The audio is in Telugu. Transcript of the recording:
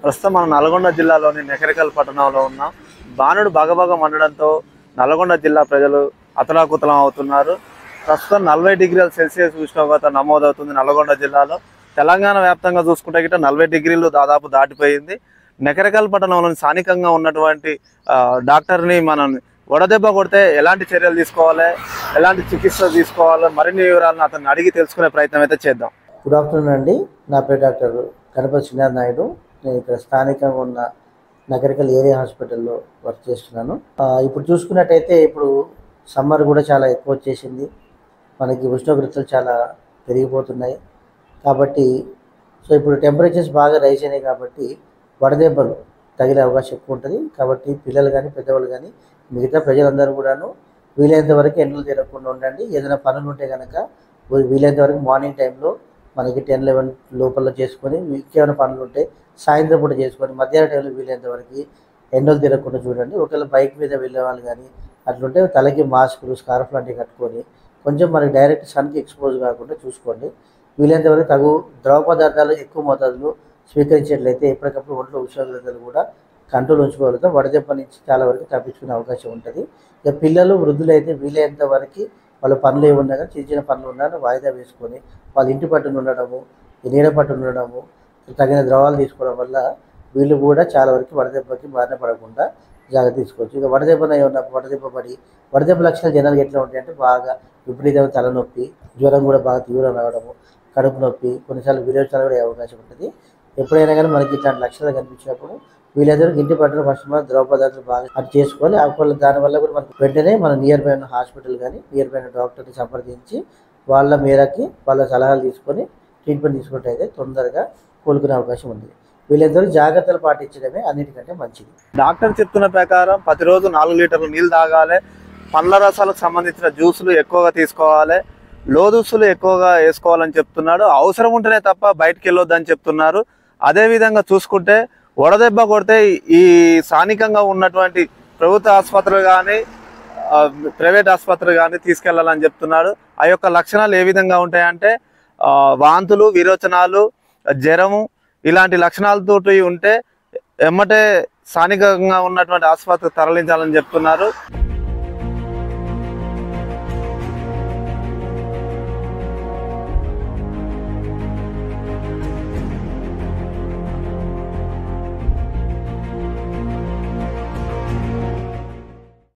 ప్రస్తుతం మనం నల్గొండ జిల్లాలోని నెకరికల్ పట్టణంలో ఉన్నాం. బాణుడు బగబగ మండడంతో నల్గొండ జిల్లా ప్రజలు అతలాకుతలం అవుతున్నారు. ప్రస్తుతం 40 డిగ్రీల సెల్సియస్ ఉష్ణోగ్రత నమోదవుతుంది నల్గొండ జిల్లాలో. తెలంగాణ వ్యాప్తంగా చూసుకుంటే గిట్ట 40 డిగ్రీలు దాదాపు దాటిపోయింది. నెకరికల్ పట్టణంలోని స్థానికంగా ఉన్నటువంటి డాక్టర్ని మనం వడదెబ్బ కొడితే ఎలాంటి చర్యలు తీసుకోవాలి, ఎలాంటి చికిత్స తీసుకోవాలి, మరిన్ని వివరాలను అతన్ని అడిగి తెలుసుకునే ప్రయత్నం అయితే చేద్దాం. గుడ్ ఆఫ్టర్నూన్ అండి. నా పేరు డాక్టర్ గణపతి శ్రీనాథ్ నాయుడు. నేను ఇక్కడ స్థానికంగా ఉన్న నగరికల్ ఏరియా హాస్పిటల్లో వర్క్ చేస్తున్నాను. ఇప్పుడు చూసుకున్నట్టయితే ఇప్పుడు సమ్మర్ కూడా చాలా ఎక్కువ వచ్చేసింది. మనకి ఉష్ణోగ్రతలు చాలా పెరిగిపోతున్నాయి కాబట్టి ఇప్పుడు టెంపరేచర్స్ బాగా రైజ్ అయినాయి కాబట్టి వడదెబ్బలు తగిలే అవకాశం ఎక్కువ ఉంటుంది. కాబట్టి పిల్లలు కానీ పెద్దవాళ్ళు కానీ మిగతా ప్రజలందరూ కూడాను వీలైనంత వరకు ఎండలు తిరగకుండా ఉండండి. ఏదైనా పనులు ఉంటే కనుక వీలైనంత వరకు మార్నింగ్ టైంలో మనకి 10-11 లోపల చేసుకొని, ఇంకేమైనా పనులు ఉంటే సాయంత్రం పూట చేసుకొని, మధ్యాహ్నం టైంలో వీలైనంత వరకు ఎండలు తిరగకుండా చూడండి. ఒకవేళ బైక్ మీద వెళ్ళే వాళ్ళు కానీ అట్లుంటే తలకి మాస్కులు, స్కార్ఫ్ లాంటివి కట్టుకొని కొంచెం మనకి డైరెక్ట్ సన్కి ఎక్స్పోజ్ కాకుండా చూసుకోండి. వీలైనంత వరకు తగు ద్రవ పదార్థాలు ఎక్కువ మోతాదులో స్వీకరించేట్లయితే ఎప్పటికప్పుడు ఒంట్లో ఉష్ణోగ్రతలు కూడా కంట్రోల్ ఉంచుకోగలుగుతాం. వడదెబ్బ నుంచి చాలా వరకు తప్పించుకునే అవకాశం ఉంటుంది. ఇక పిల్లలు, వృద్ధులు అయితే వీలైనంత వరకు వాళ్ళ పనులు ఏమున్నా కానీ చిన్న చిన్న పనులు ఉన్నా వాయిదా వేసుకొని వాళ్ళ ఇంటి పట్టున ఉండడము, నీడ పట్టున ఉండడము, తగిన ద్రవాలు తీసుకోవడం వల్ల వీళ్ళు కూడా చాలా వరకు వడదెబ్బకి బారిన పడకుండా జాగ్రత్త తీసుకోవచ్చు. ఇక వడదెబ్బ లక్షణాలు జనాలకు ఎట్లా ఉంటాయంటే బాగా విపరీతమైన తలనొప్పి, జ్వరం కూడా బాగా తీవ్రం రావడము, కడుపు నొప్పి, కొన్నిసార్లు విరోచనాలు కూడా అవకాశం ఉంటుంది. ఎప్పుడైనా కానీ మనకి ఇట్లాంటి లక్షణాలు కనిపించినప్పుడు వీళ్ళందరూ ఇంటి పట్టున ఫస్ట్ మనం ద్రవ పదార్థాలు బాగా అది చేసుకోవాలి. దానివల్ల కూడా మనకు వెంటనే మన నియర్ బై ఉన్న హాస్పిటల్ కానీ నియర్ బై ఉన్న డాక్టర్ని సంప్రదించి వాళ్ళ మేరకి వాళ్ళ సలహాలు తీసుకొని ట్రీట్మెంట్ తీసుకున్నట్టయితే తొందరగా కోలుకునే అవకాశం ఉంది. వీళ్ళందరూ జాగ్రత్తలు పాటించడమే అన్నిటికంటే మంచిది. డాక్టర్ చెప్తున్న ప్రకారం ప్రతిరోజు 4 లీటర్ల నీళ్ళు తాగాలి, పండ్ల రసాలకు సంబంధించిన జ్యూసులు ఎక్కువగా తీసుకోవాలి, లోదుస్తులు ఎక్కువగా వేసుకోవాలని చెప్తున్నాడు. అవసరం ఉంటేనే తప్ప బయటికి వెళ్ళొద్దని చెప్తున్నారు. అదేవిధంగా చూసుకుంటే వడదెబ్బ కొడితే ఈ స్థానికంగా ఉన్నటువంటి ప్రభుత్వ ఆసుపత్రులు కానీ ప్రైవేట్ ఆసుపత్రులు కానీ తీసుకెళ్లాలని చెప్తున్నాడు. ఆ యొక్క లక్షణాలు ఏ విధంగా ఉంటాయంటే వాంతులు, విరోచనాలు, జ్వరము ఇలాంటి లక్షణాలతో ఉంటే ఎమ్మటే స్థానికంగా ఉన్నటువంటి ఆసుపత్రికి తరలించాలని చెప్తున్నారు.